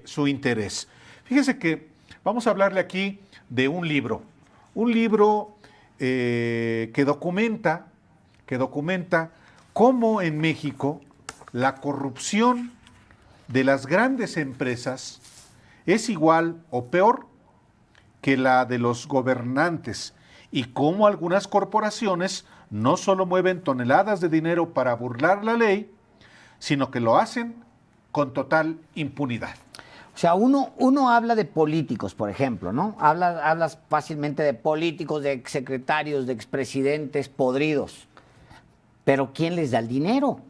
su interés. Fíjese que vamos a hablarle aquí de un libro que documenta cómo en México la corrupción de las grandes empresas es igual o peor que la de los gobernantes y cómo algunas corporaciones no solo mueven toneladas de dinero para burlar la ley, sino que lo hacen con total impunidad. O sea, uno habla de políticos, por ejemplo, ¿no? Hablas fácilmente de políticos, de exsecretarios, de expresidentes podridos. Pero ¿quién les da el dinero?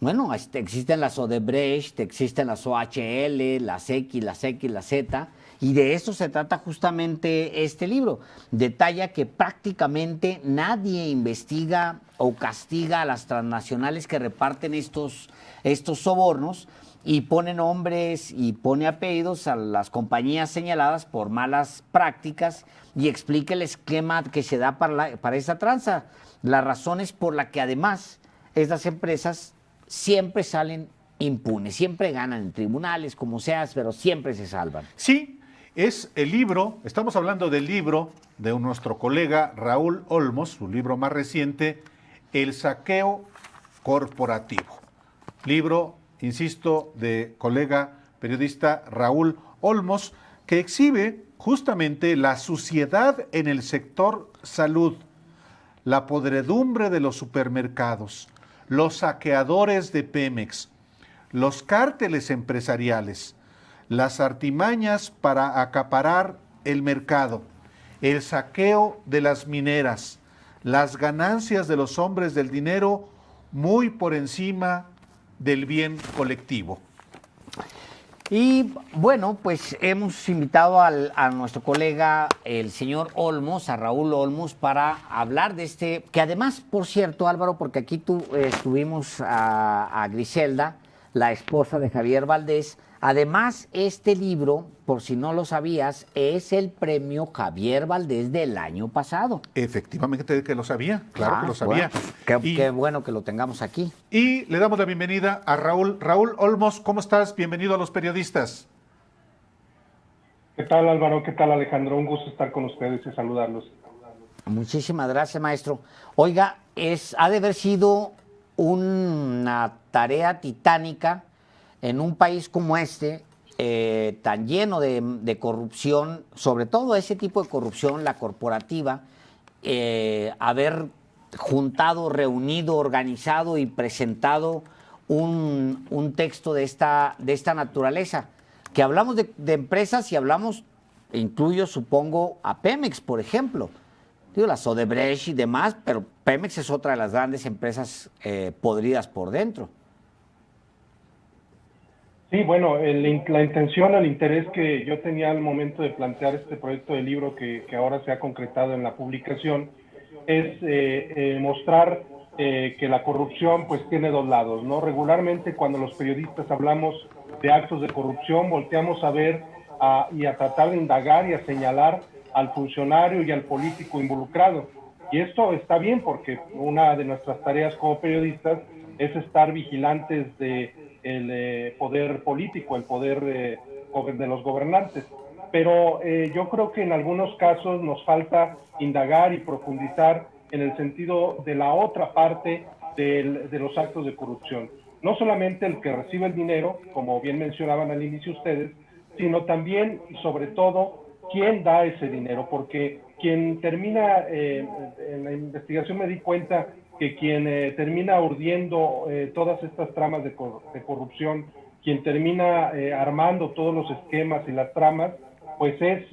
Bueno, existen las Odebrecht, existen las OHL, las X, las Z, y de eso se trata justamente este libro. Detalla que prácticamente nadie investiga o castiga a las transnacionales que reparten estos sobornos y pone nombres y pone apellidos a las compañías señaladas por malas prácticas y explica el esquema que se da para esa tranza. Las razones por las que además estas empresas siempre salen impunes, siempre ganan en tribunales, como seas, pero siempre se salvan. Sí, es el libro, estamos hablando del libro de nuestro colega Raúl Olmos, su libro más reciente, El saqueo corporativo. Libro, insisto, de colega periodista Raúl Olmos, que exhibe justamente la suciedad en el sector salud, la podredumbre de los supermercados, los saqueadores de Pemex, los cárteles empresariales, las artimañas para acaparar el mercado, el saqueo de las mineras, las ganancias de los hombres del dinero muy por encima del bien colectivo. Y bueno, pues hemos invitado a nuestro colega, el señor Olmos, a Raúl Olmos, para hablar de este, que además, por cierto, Álvaro, porque aquí tuvimos a Griselda, la esposa de Javier Valdés. Además, este libro, por si no lo sabías, es el premio Javier Valdés del año pasado. Efectivamente que lo sabía, claro que lo sabía. Bueno, qué bueno que lo tengamos aquí. Y le damos la bienvenida a Raúl. Raúl Olmos, ¿cómo estás? Bienvenido a Los Periodistas. ¿Qué tal, Álvaro? ¿Qué tal, Alejandro? Un gusto estar con ustedes y saludarlos. Muchísimas gracias, maestro. Oiga, ha de haber sido una tarea titánica en un país como este, tan lleno de corrupción, sobre todo ese tipo de corrupción, la corporativa, haber juntado, reunido, organizado y presentado un texto de esta naturaleza. Que hablamos de empresas y hablamos, incluyo, supongo, a Pemex, por ejemplo. Digo, las Odebrecht y demás, pero Pemex es otra de las grandes empresas podridas por dentro. Sí, bueno, la intención, el interés que yo tenía al momento de plantear este proyecto de libro que ahora se ha concretado en la publicación es mostrar que la corrupción pues tiene dos lados, ¿no? Regularmente cuando los periodistas hablamos de actos de corrupción volteamos a ver y a tratar de indagar y a señalar al funcionario y al político involucrado. Y esto está bien porque una de nuestras tareas como periodistas es estar vigilantes de el poder político, el poder de los gobernantes. Pero yo creo que en algunos casos nos falta indagar y profundizar en el sentido de la otra parte de los actos de corrupción. No solamente el que recibe el dinero, como bien mencionaban al inicio ustedes, sino también y sobre todo quién da ese dinero, porque quien termina, en la investigación me di cuenta que quien termina urdiendo todas estas tramas de corrupción, quien termina armando todos los esquemas y las tramas, pues es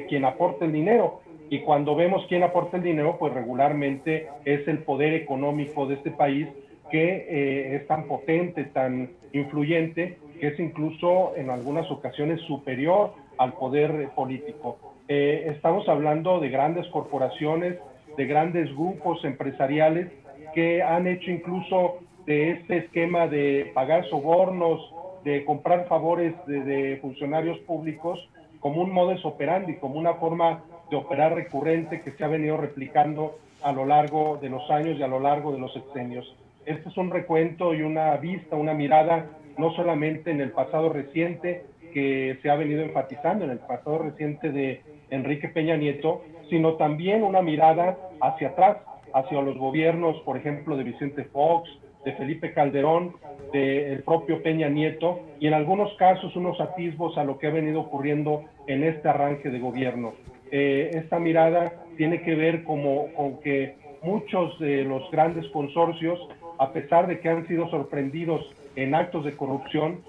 quien aporta el dinero. Y cuando vemos quién aporta el dinero, pues regularmente es el poder económico de este país que es tan potente, tan influyente, que es incluso en algunas ocasiones superior al poder político. Estamos hablando de grandes corporaciones, de grandes grupos empresariales que han hecho incluso de este esquema de pagar sobornos, de comprar favores de funcionarios públicos, como un modus operandi, como una forma de operar recurrente que se ha venido replicando a lo largo de los años y a lo largo de los sexenios. Este es un recuento y una vista, una mirada, no solamente en el pasado reciente, que se ha venido enfatizando en el pasado reciente de Enrique Peña Nieto, sino también una mirada hacia atrás, hacia los gobiernos, por ejemplo, de Vicente Fox, de Felipe Calderón, del propio Peña Nieto, y en algunos casos unos atisbos a lo que ha venido ocurriendo en este arranque de gobierno. Esta mirada tiene que ver con que muchos de los grandes consorcios, a pesar de que han sido sorprendidos en actos de corrupción,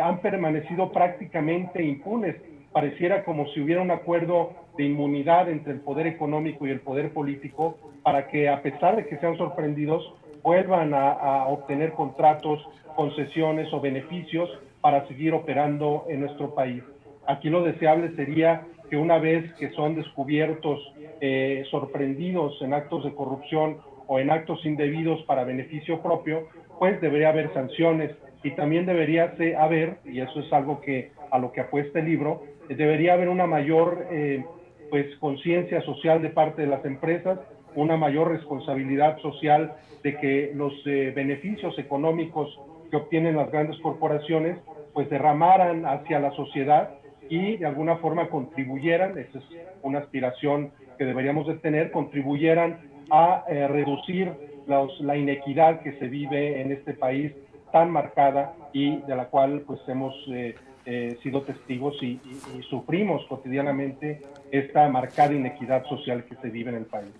han permanecido prácticamente impunes. Pareciera como si hubiera un acuerdo de inmunidad entre el poder económico y el poder político para que, a pesar de que sean sorprendidos, vuelvan a obtener contratos, concesiones o beneficios para seguir operando en nuestro país. Aquí lo deseable sería que una vez que son descubiertos, sorprendidos en actos de corrupción o en actos indebidos para beneficio propio, pues debería haber sanciones, y también debería haber, y eso es algo que a lo que apuesta el libro, debería haber una mayor pues conciencia social de parte de las empresas, una mayor responsabilidad social de que los beneficios económicos que obtienen las grandes corporaciones pues derramaran hacia la sociedad y de alguna forma contribuyeran, esa es una aspiración que deberíamos de tener, contribuyeran a reducir la inequidad que se vive en este país tan marcada y de la cual pues hemos sido testigos y sufrimos cotidianamente esta marcada inequidad social que se vive en el país.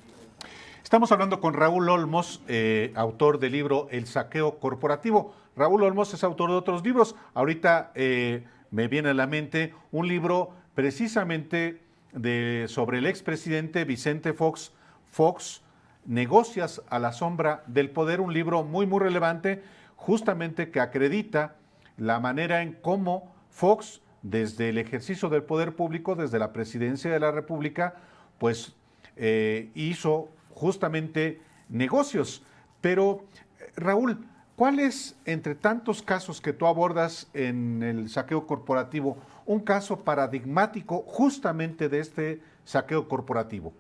Estamos hablando con Raúl Olmos, autor del libro El saqueo corporativo. Raúl Olmos es autor de otros libros. Ahorita me viene a la mente un libro precisamente sobre el expresidente Vicente Fox, Negocias a la sombra del poder, un libro muy, muy relevante, justamente que acredita la manera en cómo Fox, desde el ejercicio del poder público, desde la presidencia de la República, pues hizo justamente negocios. Pero, Raúl, ¿cuál es, entre tantos casos que tú abordas en el saqueo corporativo, un caso paradigmático justamente de este saqueo corporativo?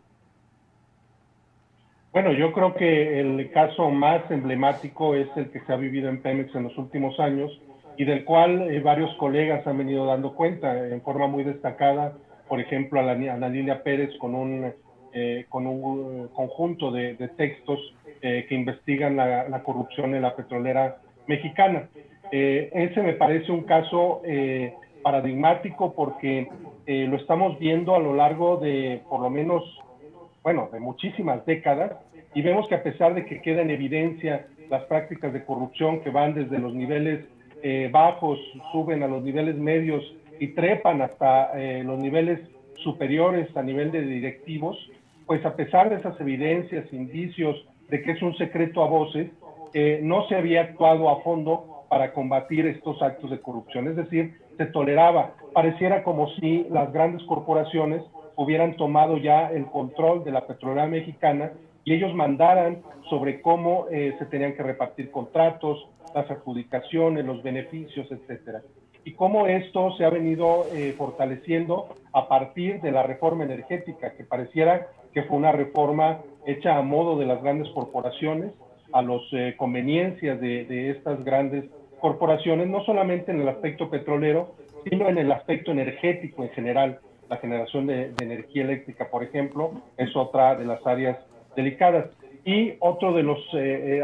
Bueno, yo creo que el caso más emblemático es el que se ha vivido en Pemex en los últimos años y del cual varios colegas han venido dando cuenta en forma muy destacada, por ejemplo, a Ana Lilia Pérez con un conjunto de textos que investigan la corrupción en la petrolera mexicana. Ese me parece un caso paradigmático porque lo estamos viendo a lo largo de por lo menos, bueno, de muchísimas décadas, y vemos que a pesar de que queda en evidencia las prácticas de corrupción que van desde los niveles bajos, suben a los niveles medios y trepan hasta los niveles superiores a nivel de directivos, pues a pesar de esas evidencias, indicios de que es un secreto a voces, no se había actuado a fondo para combatir estos actos de corrupción. Es decir, se toleraba, pareciera como si las grandes corporaciones hubieran tomado ya el control de la petrolera mexicana y ellos mandaran sobre cómo se tenían que repartir contratos, las adjudicaciones, los beneficios, etcétera. Y cómo esto se ha venido fortaleciendo a partir de la reforma energética, que pareciera que fue una reforma hecha a modo de las grandes corporaciones, a las conveniencias de estas grandes corporaciones, no solamente en el aspecto petrolero, sino en el aspecto energético en general. La generación de energía eléctrica, por ejemplo, es otra de las áreas delicadas. Y otro de los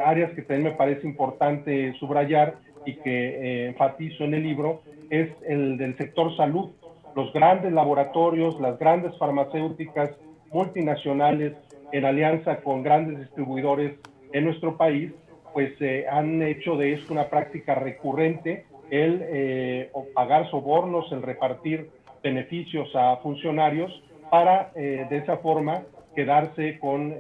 áreas que también me parece importante subrayar y que enfatizo en el libro es el del sector salud. Los grandes laboratorios, las grandes farmacéuticas multinacionales en alianza con grandes distribuidores en nuestro país, pues han hecho de esto una práctica recurrente, el pagar sobornos, el repartir beneficios a funcionarios para de esa forma quedarse con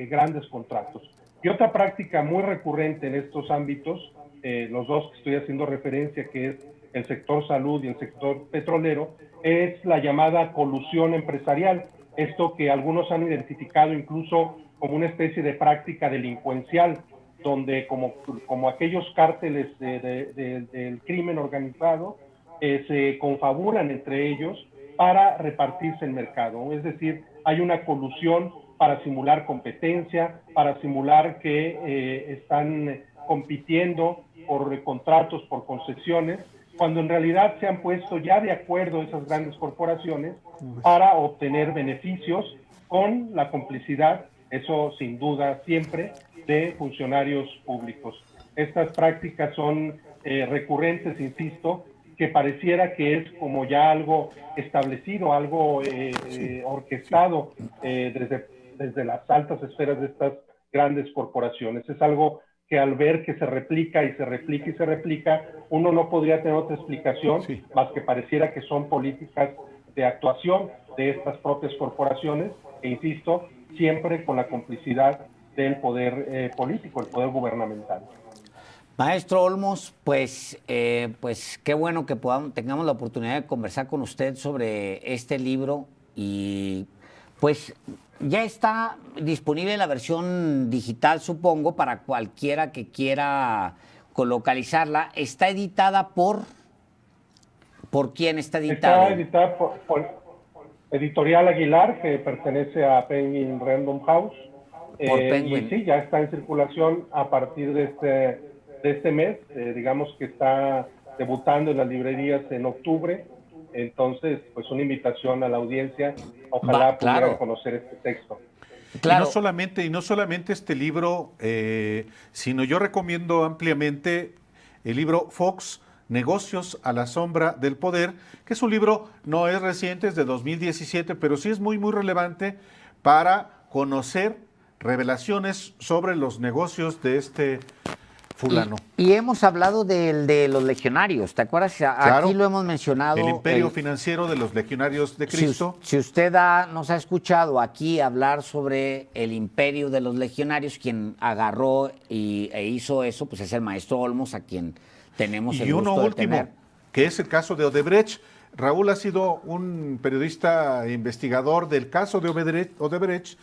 grandes contratos. Y otra práctica muy recurrente en estos ámbitos, los dos que estoy haciendo referencia, que es el sector salud y el sector petrolero, es la llamada colusión empresarial. Esto que algunos han identificado incluso como una especie de práctica delincuencial, donde como aquellos cárteles del crimen organizado se confabulan entre ellos para repartirse el mercado. Es decir, hay una colusión para simular competencia, para simular que están compitiendo por contratos, por concesiones, cuando en realidad se han puesto ya de acuerdo esas grandes corporaciones para obtener beneficios con la complicidad, eso sin duda siempre, de funcionarios públicos. Estas prácticas son recurrentes, insisto, que pareciera que es como ya algo establecido, algo orquestado desde las altas esferas de estas grandes corporaciones. Es algo que al ver que se replica y se replica y se replica, uno no podría tener otra explicación más que pareciera que son políticas de actuación de estas propias corporaciones, e insisto, siempre con la complicidad del poder político, el poder gubernamental. Maestro Olmos, pues qué bueno que tengamos la oportunidad de conversar con usted sobre este libro y pues ya está disponible la versión digital, supongo, para cualquiera que quiera localizarla. ¿Está editada por quién está editada? Está editada por Editorial Aguilar, que pertenece a Penguin Random House. Y sí, ya está en circulación a partir de este mes. Digamos que está debutando en las librerías en octubre. Entonces, pues una invitación a la audiencia, ojalá pudieran conocer este texto. Claro. Y no solamente este libro, sino yo recomiendo ampliamente el libro Fox, Negocios a la sombra del poder, que es un libro, no es reciente, es de 2017, pero sí es muy, muy relevante para conocer revelaciones sobre los negocios de este fulano. Y hemos hablado de los legionarios, ¿te acuerdas? Claro, aquí lo hemos mencionado. El imperio financiero de los legionarios de Cristo. Si usted nos ha escuchado aquí hablar sobre el imperio de los legionarios, quien agarró e hizo eso, pues es el maestro Olmos, a quien tenemos el gusto de tener. Y uno último, que es el caso de Odebrecht. Raúl ha sido un periodista investigador del caso de Odebrecht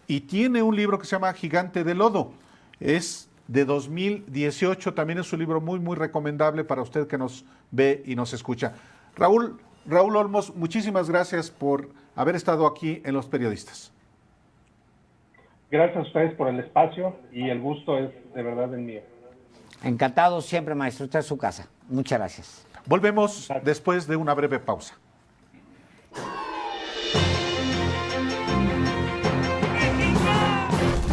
y tiene un libro que se llama Gigante de Lodo. Es de 2018, también es un libro muy, muy recomendable para usted que nos ve y nos escucha. Raúl Olmos, muchísimas gracias por haber estado aquí en Los Periodistas. Gracias a ustedes por el espacio y el gusto es de verdad el mío. Encantado siempre, maestro. Esta es su casa. Muchas gracias. Volvemos después de una breve pausa.